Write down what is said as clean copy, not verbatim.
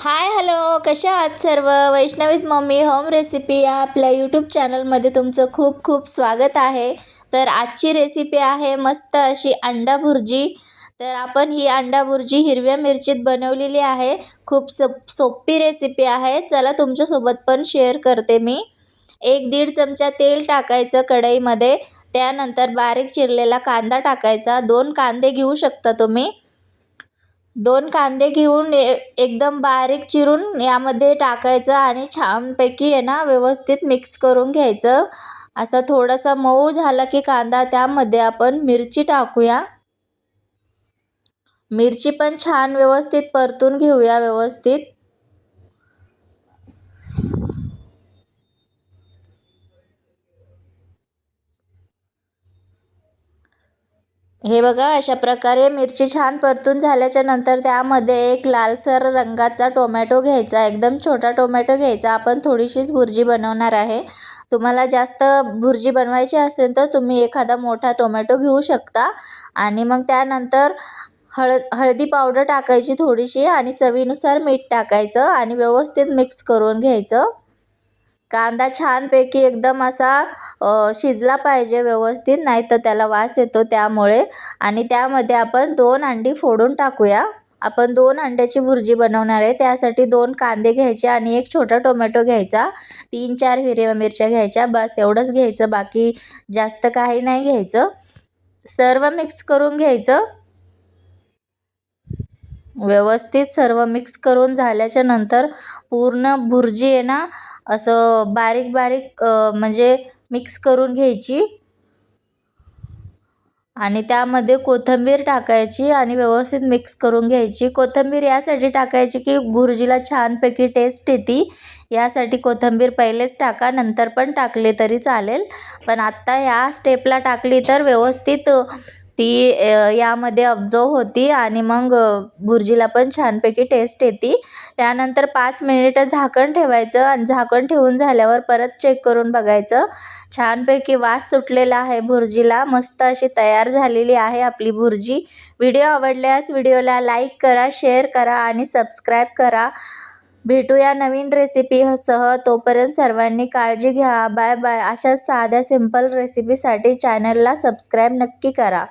Hi hello, कशा आहात सर्व? वैष्णवीज मम्मी होम रेसिपी या आपल्या यूट्यूब चॅनलमध्ये तुमचं खूप खूप स्वागत आहे. तर आजची रेसिपी आहे मस्त अशी अंडा भुर्जी. तर आपण ही अंडा भुर्जी हिरव्या मिरचीत बनवलेली आहे. खूप सोपी रेसिपी आहे. चला तुमच्यासोबत पण शेअर करते मी. 1-1.5 चमचा तेल टाकायचं कढईमध्ये. त्यानंतर बारीक चिरलेला कांदा टाकायचा. 2 कांदे घेऊ शकता तुम्ही. 2 कांदे घेऊन एकदम बारीक चिरून यामध्ये टाकायचं आणि छानपैकी आहे ना व्यवस्थित मिक्स करून घ्यायचं. असं थोडासा मऊ झाला की कांदा, त्यामध्ये आपण मिरची टाकूया. मिरची पण छान व्यवस्थित परतून घेऊया व्यवस्थित. हे बघा, अशा प्रकारे मिरची छान परतून झाल्याच्या नंतर त्यामध्ये एक लालसर रंगाचा टोमॅटो घ्यायचा. एकदम छोटा टोमॅटो घ्यायचा. आपण थोडीशीच भुर्जी बनवणार आहे. तुम्हाला जास्त भुर्जी बनवायची असेल तर तुम्ही एखादा मोठा टोमॅटो घेऊ शकता. आणि मग त्यानंतर हळदी पावडर टाकायची थोडीशी आणि चवीनुसार मीठ टाकायचं आणि व्यवस्थित मिक्स करून घ्यायचं. कांदा छानपैकी एकदम असा शिजला पाहिजे व्यवस्थित, नाही तर त्याला वास येतो त्यामुळे. आणि त्यामध्ये आपण 2 अंडी फोडून टाकूया. आपण 2 अंड्याची भुर्जी बनवणार आहे. त्यासाठी 2 कांदे घ्यायचे आणि एक छोटा टोमॅटो घ्यायचा. 3-4 हिरव्या मिरच्या घ्यायच्या. बस एवढंच घ्यायचं, बाकी जास्त काही नाही घ्यायचं. सर्व मिक्स करून घ्यायचं. व्यवस्थित सर्व मिक्स करून झाल्याच्या नंतर पूर्ण भुर्जी आहे ना असं बारीक बारीक म्हणजे मिक्स करून घ्यायची. आणि त्यामध्ये कोथिंबीर टाकायची आणि व्यवस्थित मिक्स करून घ्यायची. कोथिंबीर यासाठी टाकायची की भुर्जीला छानपैकी टेस्ट येते. यासाठी कोथिंबीर पहिलेच टाका, नंतर पण टाकले तरी चालेल, पण आत्ता या स्टेपला टाकली तर व्यवस्थित ती यामध्ये ऑब्झर्व होती आणि मग भुर्जीला पण छानपैकी टेस्ट येते. त्यानंतर 5 मिनिटं झाकण ठेवायचं आणि झाकण ठेवून झाल्यावर परत चेक करून बघायचं. छानपैकी वास सुटलेला आहे भुर्जीला. मस्त अशी तयार झालेली आहे आपली भुर्जी. व्हिडिओ आवडल्यास व्हिडिओला लाईक करा, शेअर करा आणि सबस्क्राईब करा. भेटूया नवीन रेसिपीसह. तोपर्यंत सर्वांनी काळजी घ्या. Bye bye. अशाच साध्या सिंपल रेसिपीसाठी चॅनलला सबस्क्राईब नक्की करा.